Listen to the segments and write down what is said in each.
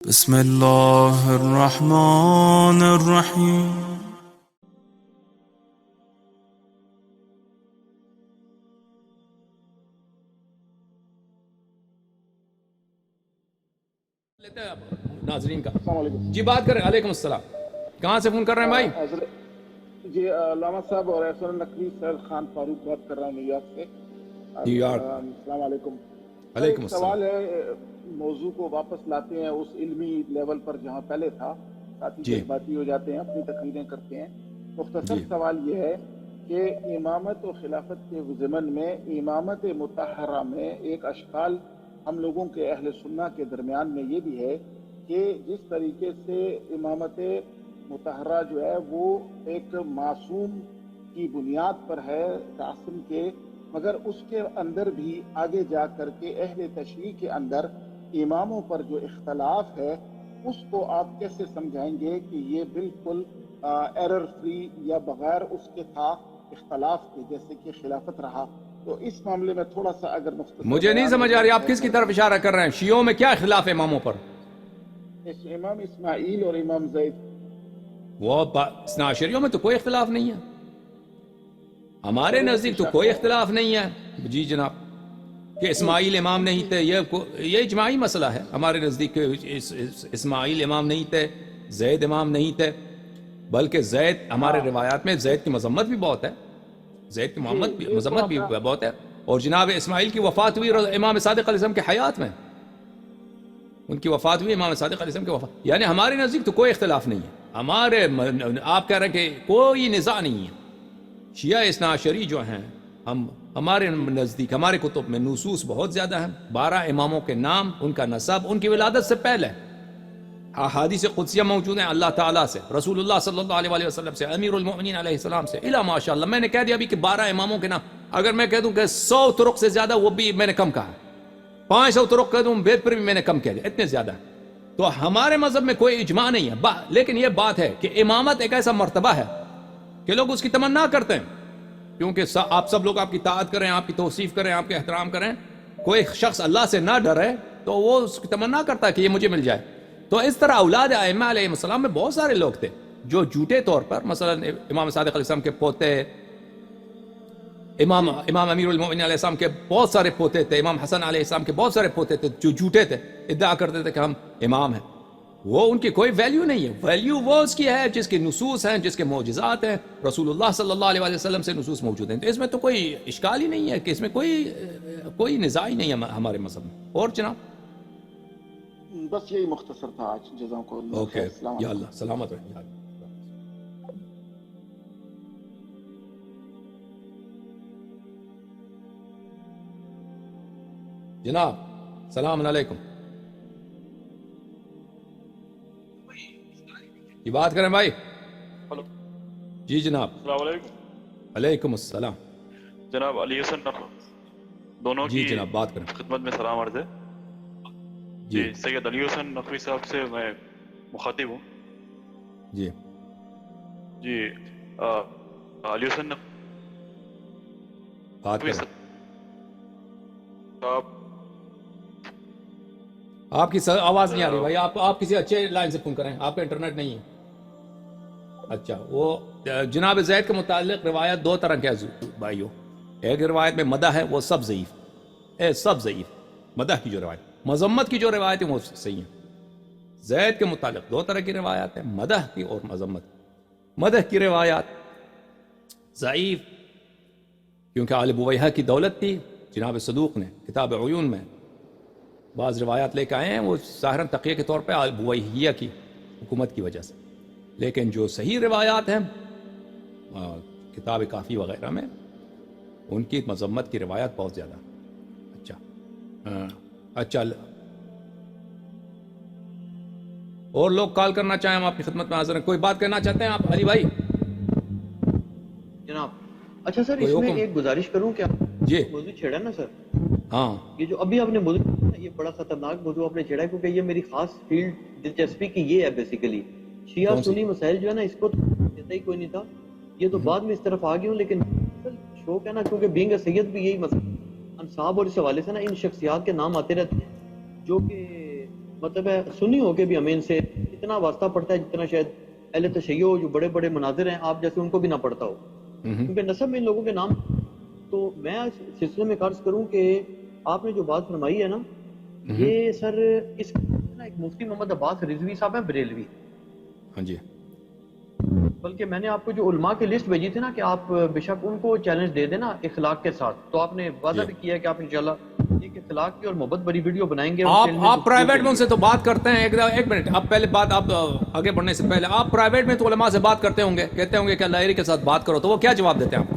بسم الله الرحمن الرحيم. لیتے ہیں آپ ناظرین کا. السلام علیکم جی بات کریں. علیکم السلام. کہاں سے فون کر رہے ہیں بھائی؟ حضرت جی علامہ صاحب اور احسن نقوی سر خان فاروق بات کر رہا ہوں نیو یارک سے. New York. السلام علیکم. علیکم ایک السلام. سوال ہے، موضوع کو واپس لاتے ہیں اس علمی لیول پر جہاں پہلے تھا، ساتھی جی جذباتی ہو جاتے ہیں، اپنی تقریریں کرتے ہیں. مختصر جی سوال یہ ہے کہ امامت و خلافت کے ضمن میں امامت مطہرہ میں ایک اشکال ہم لوگوں کے اہل سنہ کے درمیان میں یہ بھی ہے کہ جس طریقے سے امامت مطہرہ جو ہے وہ ایک معصوم کی بنیاد پر ہے قاسم کے، مگر اس کے اندر بھی آگے جا کر کے اہل تشریع کے اندر اماموں پر جو اختلاف ہے اس کو آپ کیسے سمجھائیں گے کہ یہ بالکل ایرر فری یا بغیر اس کے تھا اختلاف کے، جیسے کہ خلافت رہا؟ تو اس معاملے میں تھوڑا سا اگر مختصر مجھے نہیں بیان سمجھ آ رہی آپ کس کی طرف ہو اشارہ کر رہے ہیں. شیعوں میں کیا خلاف ہے اماموں پر؟ امام اسماعیل اور امام زید. وہ اثنا عشریوں میں تو کوئی اختلاف نہیں ہے. ہمارے چلو وہ نزدیک تو شک کوئی ہے. اختلاف نہیں ہے. جی جناب، کہ اسماعیل امام نہیں تھے یہ اجماعی مسئلہ ہے ہمارے نزدیک. اسماعیل امام نہیں تھے، زید امام نہیں تھے، بلکہ زید ہمارے روایات میں زید کی مذمت بھی بہت ہے، زید کی مذمت بھی بہت ہے. اور جناب اسماعیل کی وفات ہوئی امام صادق علیہ السلام کے حیات میں، ان کی وفات ہوئی امام صادق علیہ السلام کی وفات. یعنی ہمارے نزدیک تو کوئی اختلاف نہیں ہے. ہمارے آپ کہہ رہے ہیں کہ کوئی نزاع نہیں ہے. شیعہ اثنا عشری جو ہیں ہمارے نزدیک ہمارے کتب میں نصوص بہت زیادہ ہیں. 12 اماموں کے نام، ان کا نسب، ان کی ولادت سے پہلے احادیث قدسیہ موجود ہیں اللہ تعالیٰ سے، رسول اللہ صلی اللہ علیہ وسلم سے، امیر المؤمنین علیہ السلام سے، الا ماشاء اللہ. میں نے کہہ دیا ابھی کہ 12 اماموں کے نام، اگر میں کہہ دوں کہ 100 طرق سے زیادہ وہ بھی میں نے کم کہا. 500 طرق کہہ دوں بید پر بھی میں نے کم کہہ دیا، اتنے زیادہ. تو ہمارے مذہب میں کوئی اجماع نہیں ہے. لیکن یہ بات ہے کہ امامت ایک ایسا مرتبہ ہے کہ لوگ اس کی تمنا کرتے ہیں، کیونکہ آپ سب لوگ آپ کی طاعت کریں، آپ کی توصیف کریں، آپ کے احترام کریں. کوئی شخص اللہ سے نہ ڈرے تو وہ اس کی تمنا کرتا ہے کہ یہ مجھے مل جائے. تو اس طرح اولاد ائمہ علیہ السلام میں بہت سارے لوگ تھے جو جھوٹے طور پر، مثلا امام صادق علیہ السلام کے پوتے، امام امیر المؤمنین علیہ السلام کے بہت سارے پوتے تھے، امام حسن علیہ السلام کے بہت سارے پوتے تھے جو جھوٹے تھے، ادعا کرتے تھے کہ ہم امام ہیں. وہ ان کی کوئی ویلیو نہیں ہے. ویلیو وہ اس کی ہے جس کی نصوص ہیں، جس کے معجزات ہیں، رسول اللہ صلی اللہ علیہ وسلم سے نصوص موجود ہیں. تو اس میں تو کوئی اشکال ہی نہیں ہے کہ اس میں کوئی نزاع ہی نہیں ہے ہمارے مذہب میں. اور جناب بس یہی مختصر تھا آج. جزاک اللہ اوکے. خیر. السلام یا علیکم. اللہ سلامت رہے. جناب سلام علیکم. یہ بات کریں بھائی. ہلو جی جناب. السلام علیکم. علیکم السلام. جناب علی حسن دونوں جی کی جناب بات کریں. خدمت میں سلام عرض ہے. جی سید علی حسن نقوی صاحب سے میں مخاطب ہوں. جی جی علی حسن بات نقوی کریں. صاحب آپ کی آواز نہیں آ رہی بھائی. آپ کسی اچھے لائن سے فون کریں. آپ کا انٹرنیٹ نہیں ہے. اچھا. وہ جناب زید کے متعلق روایت دو طرح کے بھائیو. ایک روایت میں مدح ہے، وہ سب ضعیف، سب ضعیف. مدح کی جو روایت، مذمت کی جو روایت ہے وہ صحیح ہیں. زید کے متعلق دو طرح کی روایات ہیں، مدح کی اور مذمت. مدح کی روایات ضعیف، کیونکہ آل بویحہ کی دولت تھی. جناب صدوق نے کتاب عیون میں بعض روایات لے کے آئے ہیں، وہ ظاہراً تقیہ کے طور پہ آل بویحیہ کی حکومت کی وجہ سے. لیکن جو صحیح روایات ہیں کتاب کافی وغیرہ میں، ان کی مذمت کی روایات بہت زیادہ. اچھا. اور لوگ کال کرنا چاہیں ہم آپ کی خدمت میں حاضر ہیں. کوئی بات کرنا چاہتے ہیں آپ علی بھائی؟ جناب اچھا سر، اس میں ایک گزارش کروں کہ جی موضوع چھیڑا نا سر. ہاں یہ جو ابھی آپ نے موضوع، یہ بڑا خطرناک موضوع آپ نے چھیڑا ہے، کیونکہ یہ میری خاص فیلڈ دلچسپی کی یہ ہے. بیسیکلی شیعہ سنی مسائل جو ہے نا، اس کو دیتا ہی کوئی نہیں تھا. یہ تو بعد میں اس طرف آ گئی ہوں. لیکن شوق ہے نا، کیونکہ بینگ اے سید بھی یہی مسئلہ، انصاب اور اس حوالے سے نا ان شخصیات کے نام آتے رہتے ہیں جو کہ مطلب ہے سنی ہو کے بھی ہمیں ان سے اتنا واسطہ پڑتا ہے جتنا شاید اہل تشیع جو بڑے بڑے مناظر ہیں آپ جیسے ان کو بھی نہ پڑتا ہو، کیونکہ نسب میں ان لوگوں کے نام. تو میں اس سلسلے میں عرض کروں کہ آپ نے جو بات فرمائی ہے نا، یہ سر اس ایک مفتی محمد عباس رضوی صاحب ہیں بریلوی. ہاں جی. بلکہ میں نے آپ کو جو علماء کی لسٹ بھیجی تھی نا کہ آپ بے شک ان کو چیلنج دے دینا اخلاق کے ساتھ، تو آپ نے وعدہ بھی کیا کہ آپ انشاءاللہ ایک اخلاق کی اور محبت بڑی ویڈیو بنائیں گے. آپ پرائیویٹ میں ان سے تو بات کرتے ہیں. ایک منٹ، آپ پہلے بات، آپ آگے بڑھنے سے پہلے آپ پرائیویٹ میں تو علماء سے بات کرتے ہوں گے، کہتے ہوں گے کہ لائری کے ساتھ بات کرو، تو وہ کیا جواب دیتے ہیں آپ کو؟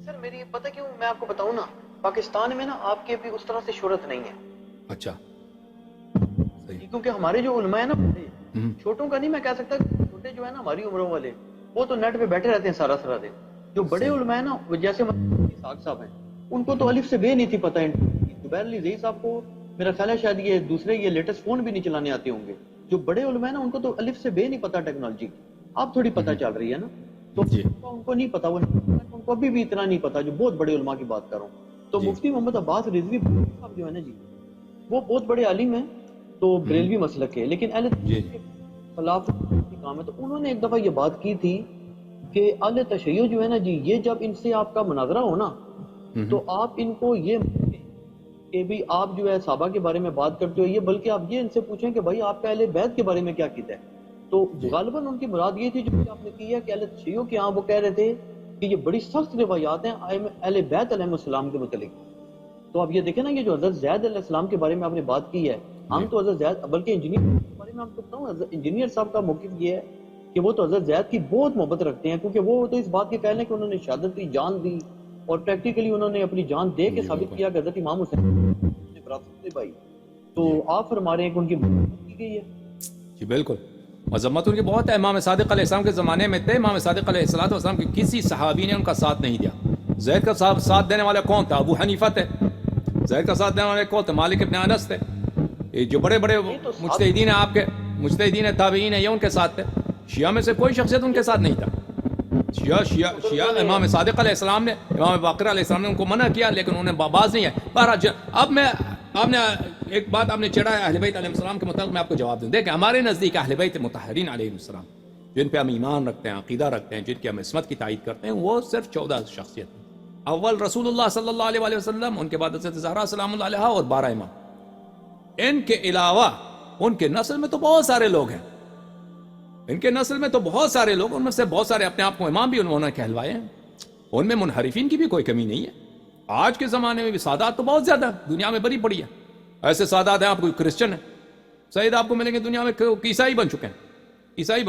سر میری پتہ کیوں میں آپ کو بتاؤں نا، پاکستان میں نا آپ کی بھی اس طرح سے شہرت نہیں ہے. اچھا کیونکہ ہمارے جو علماء ہیں نا، چھوٹوں کا نہیں میں کہہ سکتا، چھوٹے جو ہے نا ہماری عمروں والے وہ تو نیٹ پہ بیٹھے رہتے ہیں سارا دن. جو بڑے علماء ہیں نا جیسے ساق صاحب ہیں، ان کو تو الف سے بے نہیں تھی پتہ. زبیر علی زئی صاحب کو میرا خیال ہے شاید یہ دوسرے یہ لیٹسٹ فون بھی نہیں چلانے آتے ہوں گے. جو بڑے علماء ہیں نا ان کو تو الف سے بے نہیں پتہ ٹیکنالوجی کی. آپ تھوڑی پتہ چل رہی ہے نا، تو ان کو نہیں پتہ، ان کو ابھی بھی اتنا نہیں پتہ جو بہت بڑے علماء کی بات کر رہا ہوں. تو مفتی محمد عباس رضوی صاحب جو ہے نا جی، وہ بہت بڑے عالم ہیں، تو بریلوی مسلک کے، لیکن اہل کے خلاف کام ہے. تو انہوں نے ایک دفعہ یہ بات کی تھی کہ اہل تشیع جو ہے نا جی، یہ جب ان سے آپ کا مناظرہ ہو نا، تو آپ ان کو یہ کہ بھی آپ جو ہے صحابہ کے بارے میں بات کرتے ہو، یہ بلکہ آپ یہ ان سے پوچھیں کہ بھائی آپ کا اہل بیت کے بارے میں کیا کہتا ہے. تو غالباً ان کی مراد یہ تھی جو آپ نے کی ہے کہ اہل تشیع کے ہاں وہ کہہ رہے تھے کہ یہ بڑی سخت روایات ہیں اہل بیت علیہ السلام کے متعلق. تو آپ یہ دیکھیں نا، یہ جو حضرت زید علیہ السلام کے بارے میں آپ نے بات کی ہے، ہم تو حضرت زید، بلکہ انجینئر کے بارے میں آپ کو بتاؤں، انجینئر صاحب کا موقف یہ ہے کہ وہ تو حضرت زید کی بہت محبت رکھتے ہیں، کیونکہ وہ تو اس بات کے قائل ہیں کہ انہوں نے شہادت کی جان دی، اور پریکٹیکلی انہوں نے اپنی جان دے کے ثابت کیا کہ حضرت امام حسین نے برابر سے بھائی. تو آپ فرما رہے ہیں کہ ان کی محبت کی گئی ہے. جی بالکل، مذمت ان کی بہت ہے. امام صادق علیہ السلام کے زمانے میں تھے، امام صادق علیہ السلام کے کسی صحابی نے ان کا ساتھ نہیں دیا. زید کا ساتھ دینے والا کون تھا؟ ابو حنیفہ تھے. زید کا ساتھ دینے والے کون تھے؟ مالک ابن انس تھے. جو بڑے بڑے مجتہدین ہیں، آپ کے مجتہدین تابعین ہیں، یہ ان کے ساتھ تھے. شیعہ میں سے کوئی شخصیت ان کے ساتھ نہیں تھا. شیعہ امام صادق علیہ السلام نے، امام باقر علیہ السلام نے ان کو منع کیا، لیکن انہوں نے باز نہیں ہے. بہرحال اب آپ نے ایک بات آپ نے چڑھا ہے اہل بیت علیہ السلام کے متعلق، میں آپ کو جواب دوں. دیکھیں، ہمارے نزدیک اہل بیت مطہرین علیہ السلام، جن پہ ہم ایمان رکھتے ہیں، عقیدہ رکھتے ہیں، جن کی ہم عصمت کی تائید کرتے ہیں، وہ صرف 14 شخصیت ہیں. اول رسول اللہ صلی اللہ علیہ وآلہ وسلم، ان کے بعد حضرت زہرا سلام اللہ علیہا، اور 12 امام. ان کے علاوہ ان کے نسل میں تو بہت سارے لوگ ہیں، ان کے نسل میں تو بہت سارے لوگ، ان میں سے بہت سارے اپنے آپ کو امام بھی انہوں نے کہلوائے ہیں. ان میں منحرفین کی بھی کوئی کمی نہیں ہے. آج کے زمانے میں بھی سادات تو بہت زیادہ دنیا میں بڑی پڑی ہے. ایسے سادات ہیں، آپ کوئی کرسچن ہیں، سید آپ کو ملیں گے دنیا میں، عیسائی بن چکے ہیں. عیسائی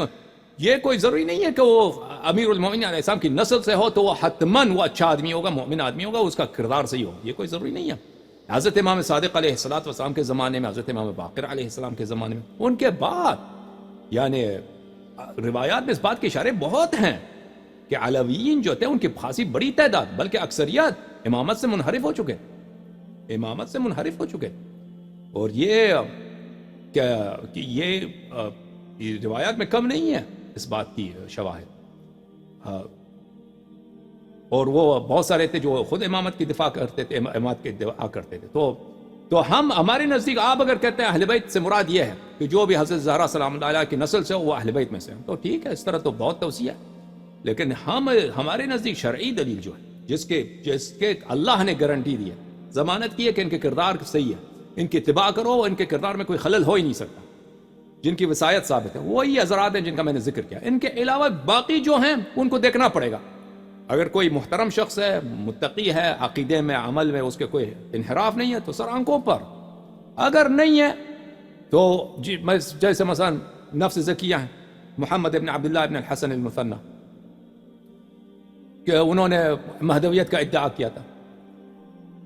یہ کوئی ضروری نہیں ہے کہ وہ امیر المومنین علیہ السلام کی نسل سے ہو تو وہ حتماً وہ اچھا آدمی ہوگا، مومن آدمی ہوگا، اس کا کردار صحیح ہو. یہ کوئی ضروری نہیں ہے. حضرت امام صادق علیہ السلام کے زمانے میں، حضرت امام باقر علیہ السلام کے زمانے میں، ان کے بعد یعنی روایات میں اس بات کے اشارے بہت ہیں کہ علویین جو تھے ان کی خاصی بڑی تعداد، بلکہ اکثریت امامت سے منحرف ہو چکے، امامت سے منحرف ہو چکے. اور یہ روایات میں کم نہیں ہے اس بات کی شواہد. اور وہ بہت سارے تھے جو خود امامت کی دفاع کرتے تھے، امامت کی دفاع کرتے تھے. تو ہمارے نزدیک آپ اگر کہتے ہیں اہل بیت سے مراد یہ ہے کہ جو بھی حضرت زہرا سلام اللہ علیہ کی نسل سے ہو وہ اہل بیت میں سے ہیں، تو ٹھیک ہے، اس طرح تو بہت توسیع ہے. لیکن ہمارے نزدیک شرعی دلیل جو ہے، جس کے اللہ نے گارنٹی دی ہے، ضمانت کی ہے کہ ان کے کردار صحیح ہے، ان کی اتباع کرو، ان کے کردار میں کوئی خلل ہو ہی نہیں سکتا، جن کی وصایت ثابت ہے، وہی حضرات ہیں جن کا میں نے ذکر کیا. ان کے علاوہ باقی جو ہیں ان کو دیکھنا پڑے گا. اگر کوئی محترم شخص ہے، متقی ہے، عقیدے میں، عمل میں اس کے کوئی انحراف نہیں ہے تو سر آنکھوں پر. اگر نہیں ہے تو جیسے مثلا نفس زکیہ ہیں، محمد ابن عبداللہ ابن الحسن المثنى، کہ انہوں نے مہدویت کا ادعا کیا تھا.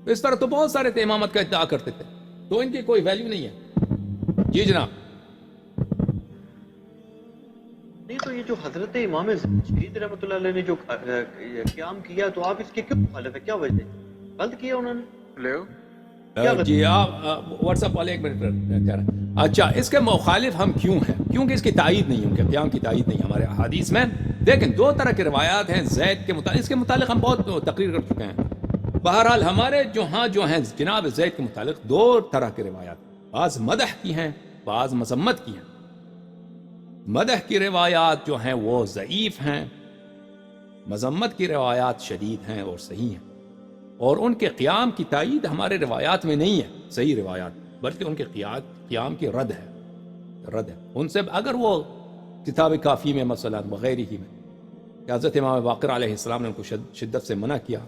اس طرح تو بہت سارے تھے امامت کا ادعا کرتے تھے، تو ان کی کوئی ویلیو نہیں ہے. جی جناب. تو یہ جو حضرت امام شہید رحمۃ اللہ علیہ نے جو قیام کیا، تو آپ اس کے کیوں مخالف ہے؟ کیا وجہ ہے؟ غلط کیا انہوں نے؟ جی آپ واٹس ایپ والے ایک منٹ. اچھا، اس کے مخالف ہم کیوں ہیں؟ کیونکہ اس کی تائید نہیں، ان کے قیام کی تائید نہیں ہمارے احادیث میں. دیکھیں، 2 طرح کی روایات ہیں زید کے متعلق، اس کے متعلق ہم بہت تقریر کر چکے ہیں. بہرحال ہمارے جو ہیں جناب زید کے متعلق 2 طرح کی روایات. بعض مدح کی ہیں، بعض مذمت کی ہیں۔ مدح کی روایات جو ہیں وہ ضعیف ہیں، مذمت کی روایات شدید ہیں اور صحیح ہیں، اور ان کے قیام کی تائید ہمارے روایات میں نہیں ہے صحیح روایات، بلکہ ان کے قیام کی رد ہے۔ ان سے اگر وہ کتاب کافی میں مثلا وغیرہ ہی میں کہ حضرت امام باقر علیہ السلام نے ان کو شدت سے منع کیا،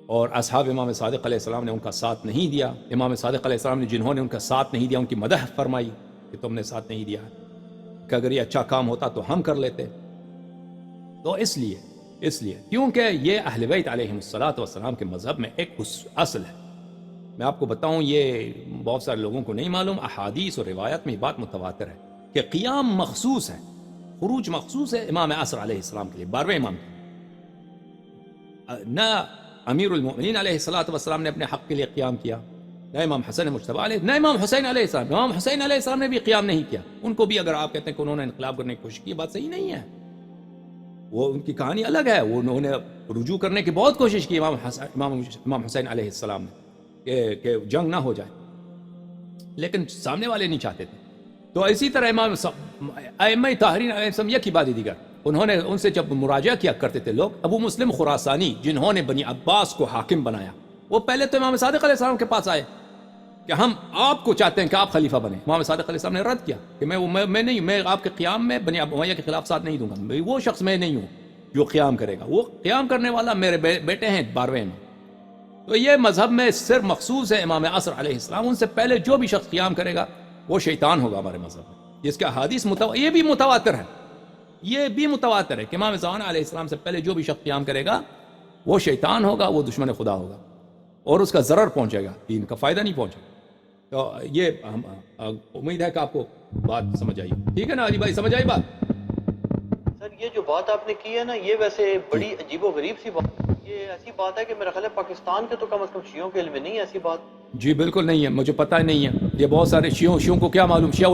اور اصحاب امام صادق علیہ السلام نے ان کا ساتھ نہیں دیا، امام صادق علیہ السلام نے جنہوں نے ان کا ساتھ نہیں دیا ان کی مدح فرمائی کہ تم نے ساتھ نہیں دیا، کہ اگر یہ اچھا کام ہوتا تو ہم کر لیتے۔ تو اس لیے کیونکہ یہ اہل بیت علیہم الصلوۃ والسلام کے مذہب میں ایک اصل ہے۔ میں آپ کو بتاؤں، یہ بہت سارے لوگوں کو نہیں معلوم، احادیث اور روایات میں یہ بات متواتر ہے کہ قیام مخصوص ہے، خروج مخصوص ہے امام عصر علیہ السلام کے لیے، 12ویں امام کے لیے۔ نہ امیر المؤمنین علیہ الصلوۃ والسلام نے اپنے حق کے لیے قیام کیا، نہ امام حسن مجتبی علیہ، نہ امام حسین علیہ السلام۔ امام حسین علیہ السلام نے بھی قیام نہیں کیا، ان کو بھی اگر آپ کہتے ہیں کہ انہوں نے انقلاب کرنے کی کوشش کی، بات صحیح نہیں ہے، وہ ان کی کہانی الگ ہے، وہ انہوں نے رجوع کرنے کی بہت کوشش کی امام حسین علیہ السلام نے کہ جنگ نہ ہو جائے، لیکن سامنے والے نہیں چاہتے تھے۔ تو اسی طرح امام ائمہ طاہرین علیہ السلام یہ کی بات دیگر، انہوں نے ان سے جب مراجعہ کیا کرتے تھے لوگ، ابو مسلم خراسانی جنہوں نے بنی عباس کو حاکم بنایا، وہ پہلے تو امام صادق علیہ السلام کے پاس آئے کہ ہم آپ کو چاہتے ہیں کہ آپ خلیفہ بنیں۔ امام صادق علیہ السلام نے رد کیا کہ میں آپ کے قیام میں بنی امیہ کے خلاف ساتھ نہیں دوں گا، وہ شخص میں نہیں ہوں جو قیام کرے گا، وہ قیام کرنے والا میرے بیٹے ہیں 12ویں میں۔ تو یہ مذہب میں صرف مخصوص ہے امام عصر علیہ السلام، ان سے پہلے جو بھی شخص قیام کرے گا وہ شیطان ہوگا ہمارے مذہب میں، جس کا حدیث یہ بھی متواتر ہے کہ امام زمان علیہ السلام سے پہلے جو بھی شخص قیام کرے گا وہ شیطان ہوگا، وہ دشمن خدا ہوگا، اور اس کا ضرر پہنچے گا، دین کا فائدہ نہیں پہنچے گا۔ تو یہ امید ہے کہ آپ کو بات سمجھ آئی، ٹھیک ہے نا علی بھائی، سمجھ آئی بات؟ سر یہ جو بات آپ نے کی ہے نا، یہ ویسے بڑی عجیب و غریب سی بات، یہ ایسی بات ہے کہ میرا خیال ہے پاکستان کے تو کم از کم شیعوں کے علم میں نہیں ہے ایسی بات۔ جی بالکل نہیں ہے، مجھے پتہ ہی نہیں ہے، یہ بہت سارے شیعوں کو کیا معلوم، شیعہ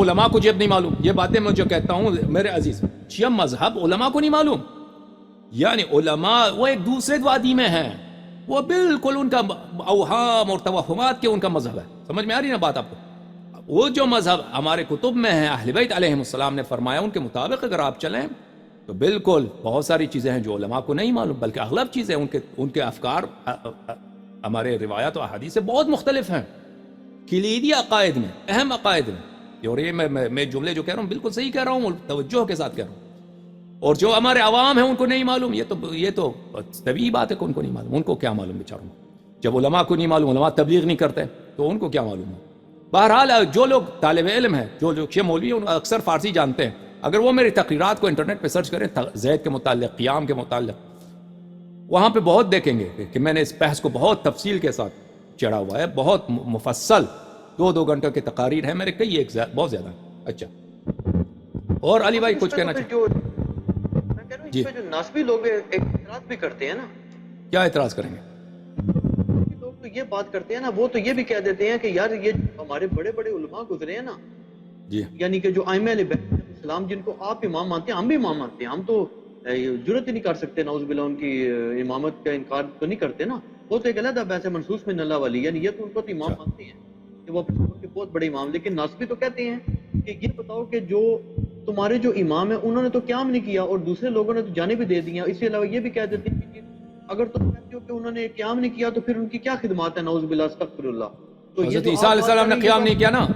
علماء کو جب نہیں معلوم یہ باتیں، میں جو کہتا ہوں میرے عزیز، شیعہ مذہب علماء کو نہیں معلوم، یعنی علماء وہ ایک دوسرے وادی میں ہیں، وہ بالکل ان کا اوہام اور توہمات کے ان کا مذہب ہے، سمجھ میں آ رہی نا بات آپ کو؟ وہ جو مذہب ہمارے کتب میں ہے، اہل بیت علیہم السلام نے فرمایا، ان کے مطابق اگر آپ چلیں تو بالکل بہت ساری چیزیں ہیں جو علماء کو نہیں معلوم، بلکہ اغلب چیزیں ان کے افکار ہمارے روایات و احادیث سے بہت مختلف ہیں، کلیدی عقائد میں، اہم عقائد میں، اور یہ میں جملے جو کہہ رہا ہوں بالکل صحیح کہہ رہا ہوں، توجہ کے ساتھ کہہ رہا ہوں، اور جو ہمارے عوام ہیں ان کو نہیں معلوم، یہ تو طبیعی بات ہے کہ ان کو نہیں معلوم، ان کو کیا معلوم بیچاروں، جب علماء کو نہیں معلوم، علماء تبلیغ نہیں کرتے تو ان کو کیا معلوم ہے؟ بہرحال جو لوگ طالب علم ہیں، جو شیعہ مولوی ہیں، اکثر فارسی جانتے ہیں، اگر وہ میری تقریرات کو انٹرنیٹ پہ سرچ کریں زید کے متعلق، قیام کے متعلق، وہاں پہ بہت دیکھیں گے کہ میں نے اس بحث کو بہت تفصیل کے ساتھ چڑھا ہوا ہے، بہت مفصل 2 گھنٹوں کی تقاریر ہیں میرے، کئی ایک بہت زیادہ۔ اچھا، اور علی بھائی کچھ کہنا چاہتے ہیں؟ میں کہہ رہا ہوں اس پہ جو ناسبی لوگ اعتراض بھی کرتے ہیں نا، کیا اعتراض کریں گے؟ لوگ تو یہ بات کرتے ہیں نا، وہ تو یہ بھی کہہ دیتے ہیں کہ یار یہ ہمارے بڑے بڑے علماء گزرے ہیں نا، جی، یعنی کہ جو ائمہ اہل بیت علیہ السلام جن کو آپ امام مانتے ہیں، ہم بھی امام مانتے ہیں، ہم تو جرت ہی نہیں کر سکتے نعوذ باللہ ان کی امامت کا انکار تو نہیں کرتے نا، وہ تو ایک علیحدہ بحث ہے منصوص من اللہ والی، یعنی یہ تو ان کو تو امام مانتے ہیں کہ وہ بہت بڑے امام، لیکن ناسبی تو کہتے ہیں کہ یہ بتاؤ کہ جو تمہارے جو امام ہیں انہوں نے تو قیام نہیں کیا اور دوسرے لوگوں نے تو جانیں بھی دے دیا، اس کے علاوہ یہ بھی کہہ دیتے ہیں کہ اگر تم کہتے ہو کہ انہوں نے قیام نہیں کیا تو پھر ان کی کیا خدمات ہے، نعوذ باللہ استغفر اللہ۔ تو حضرت عیسیٰ علیہ السلام نے قیام نہیں کیا نا،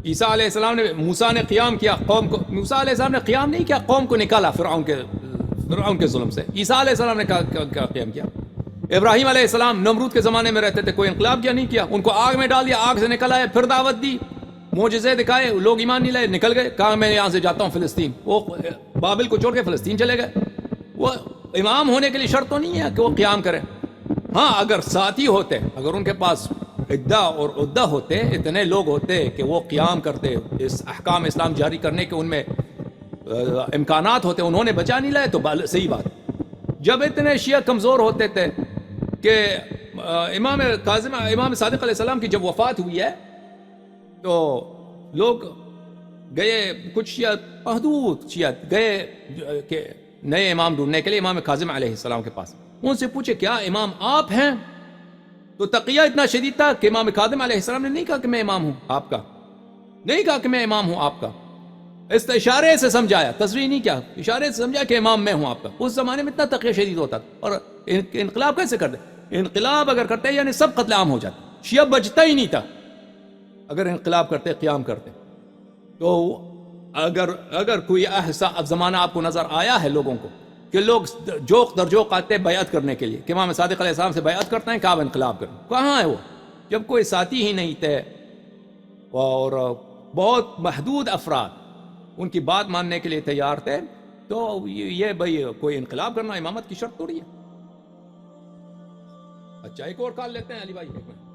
عیسیٰ علیہ السلام نے، موسیٰ نے قیام کیا قوم کو، موسیٰ علیہ السلام نے قیام نہیں کیا، قوم کو نکالا فرعون کے ظلم سے، عیسیٰ علیہ السلام نے کیا قیام کیا؟ ابراہیم علیہ السلام نمرود کے زمانے میں رہتے تھے، کوئی انقلاب کیا نہیں کیا، ان کو آگ میں ڈال دیا، آگ سے نکل آئے، پھر دعوت دی، معجزے دکھائے، لوگ ایمان نہیں لائے، نکل گئے، کہا میں یہاں سے جاتا ہوں فلسطین، وہ بابل کو چھوڑ کے فلسطین چلے گئے۔ وہ امام ہونے کے لیے شرط تو نہیں ہے کہ وہ قیام کرے، ہاں اگر ساتھی ہوتے، اگر ان کے پاس عدہ اور عدہ ہوتے، اتنے لوگ ہوتے کہ وہ قیام کرتے، اس احکام اسلام جاری کرنے کے ان میں امکانات ہوتے، انہوں نے بچا نہیں لائے تو صحیح بات۔ جب اتنے شیعہ کمزور ہوتے تھے کہ امام کاظم، امام صادق علیہ السلام کی جب وفات ہوئی ہے تو لوگ گئے، کچھ شیعہ محدود شیعہ گئے کہ نئے امام ڈھونڈنے کے لیے امام کاظم علیہ السلام کے پاس، ان سے پوچھے کیا امام آپ ہیں؟ تو تقیہ اتنا شدید تھا کہ امام کاظم علیہ السلام نے نہیں کہا کہ میں امام ہوں آپ کا، نہیں کہا کہ میں امام ہوں آپ کا، اس اشارے سے سمجھایا، تصریح نہیں کیا، اشارے سے سمجھا کہ امام میں ہوں آپ کا. اس زمانے میں اتنا تقیہ شدید ہوتا تھا. اور انقلاب کیسے کرتے؟ انقلاب اگر کرتے یعنی سب قتل عام ہو جاتے، شیعہ بچتا ہی نہیں تھا اگر انقلاب کرتے، قیام کرتے. تو اگر کوئی ایسا زمانہ آپ کو نظر آیا ہے لوگوں کو کہ لوگ جوق در جوق آتے ہیں بیعت کرنے کے لیے کہ امام صادق علیہ السلام سے بیعت کرتے ہیں کہ آپ انقلاب کریں، کہاں ہے وہ؟ جب کوئی ساتھی ہی نہیں تھے اور بہت محدود افراد ان کی بات ماننے کے لیے تیار تھے، تو یہ بھائی کوئی انقلاب کرنا امامت کی شرط تھوڑی ہے. اچھا ایک اور کال لیتے ہیں علی بھائی، ایک منٹ.